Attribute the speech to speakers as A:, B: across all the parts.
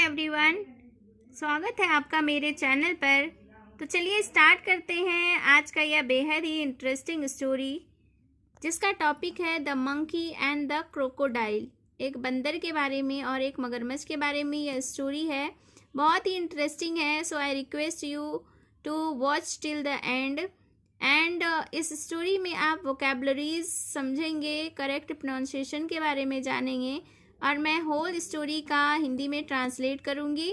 A: Everyone, स्वागत है आपका मेरे चैनल पर। तो चलिए स्टार्ट करते हैं आज का यह बेहद ही इंटरेस्टिंग स्टोरी, जिसका टॉपिक है the monkey and the crocodile. एक बंदर के बारे में और एक मगरमच्छ के बारे में यह स्टोरी है। बहुत ही इंटरेस्टिंग है, so I request you to watch till the end. And इस स्टोरी में आप वोकेबलरीज समझेंगे, करेक्ट प्रोनाउंसिएशन के बारे में जानेंगे और मैं होल स्टोरी का हिंदी में ट्रांसलेट करूँगी।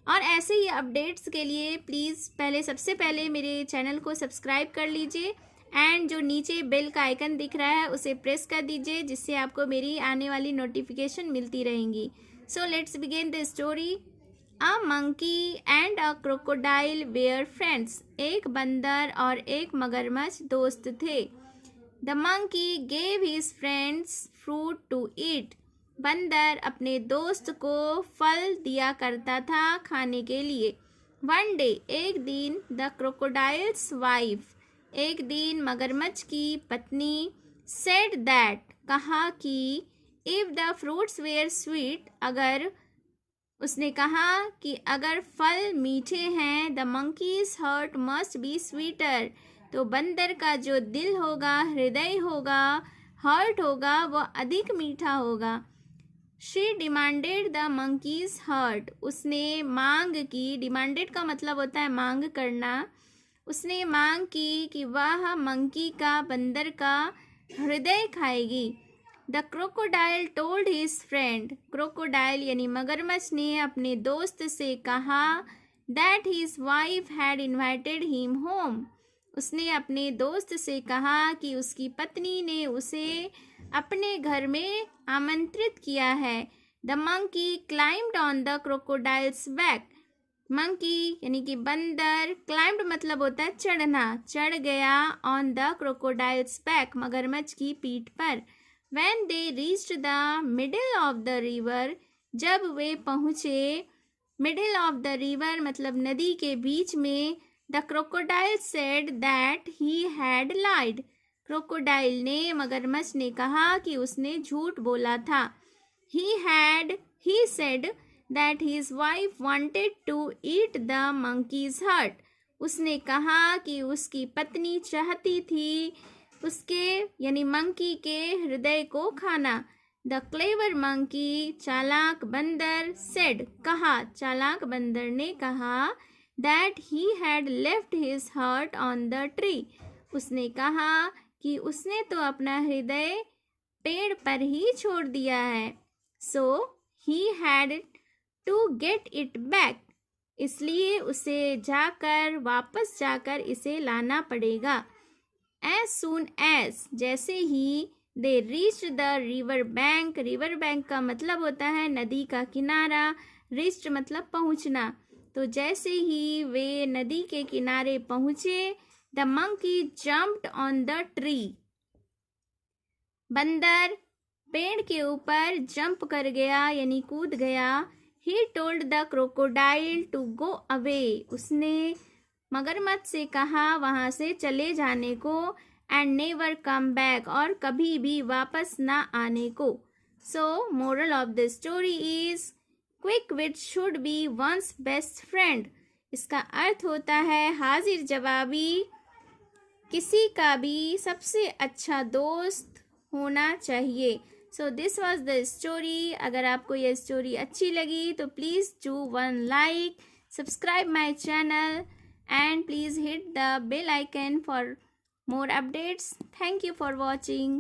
A: और ऐसे ही अपडेट्स के लिए प्लीज़ सबसे पहले मेरे चैनल को सब्सक्राइब कर लीजिए एंड जो नीचे बेल का आइकन दिख रहा है उसे प्रेस कर दीजिए, जिससे आपको मेरी आने वाली नोटिफिकेशन मिलती रहेंगी। So let's begin the story. A monkey and a crocodile were friends. एक बंदर और एक मगरमच्छ दोस्त थे। The monkey gave his friends fruit to eat. बंदर अपने दोस्त को फल दिया करता था खाने के लिए। वन डे, एक दिन, द क्रोकोडाइल्स वाइफ, एक दिन मगरमच्छ की पत्नी, सेड दैट, कहा कि, if the fruits were sweet, उसने कहा कि अगर फल मीठे हैं, the monkey's heart must be sweeter, तो बंदर का जो दिल होगा, हृदय होगा, हार्ट होगा, वह अधिक मीठा होगा। She demanded the monkey's heart. उसने मांग की, डिमांडेड का मतलब होता है मांग करना। उसने मांग की कि वह मंकी का, बंदर का हृदय खाएगी। The crocodile told his friend. Crocodile यानी मगरमच्छ ने अपने दोस्त से कहा that his wife had invited him home. उसने अपने दोस्त से कहा कि उसकी पत्नी ने उसे अपने घर में आमंत्रित किया है। The monkey climbed on the crocodiles back. Monkey यानी कि बंदर, क्लाइम्ड मतलब होता है चढ़ना, चढ़ गया ऑन द क्रोकोडाइल्स बैक, मगरमच्छ की पीठ पर। When they reached the middle of the river, जब वे पहुँचे, मिडिल ऑफ द रिवर मतलब नदी के बीच में, the crocodile said that he had lied. Crocodile ने, मगरमच्छ ने कहा कि उसने झूठ बोला था। He said that his wife wanted to eat the monkey's heart. उसने कहा कि उसकी पत्नी चाहती थी उसके यानी मंकी के हृदय को खाना। द क्लेवर मंकी, चालाक बंदर, सेड, कहा, चालाक बंदर ने कहा that he had left his heart on the tree. उसने कहा कि उसने तो अपना हृदय पेड़ पर ही छोड़ दिया है। So he had to get it back. इसलिए उसे वापस जाकर इसे लाना पड़ेगा। एज सून एज, जैसे ही, they reached the river bank. River bank का मतलब होता है नदी का किनारा, रीच्ड मतलब पहुंचना। तो जैसे ही वे नदी के किनारे पहुंचे, the monkey jumped on the tree. बंदर पेड़ के ऊपर जंप कर गया यानी कूद गया। He told the crocodile to go away. उसने मगरमच्छ से कहा वहां से चले जाने को, एंड नेवर कम बैक, और कभी भी वापस ना आने को। So moral of the story is quick wit should be one's best friend. इसका अर्थ होता है हाजिर जवाबी किसी का भी सबसे अच्छा दोस्त होना चाहिए। So this was the story. अगर आपको यह स्टोरी अच्छी लगी तो please do one like, subscribe my channel and please hit the bell icon for more updates. Thank you for watching.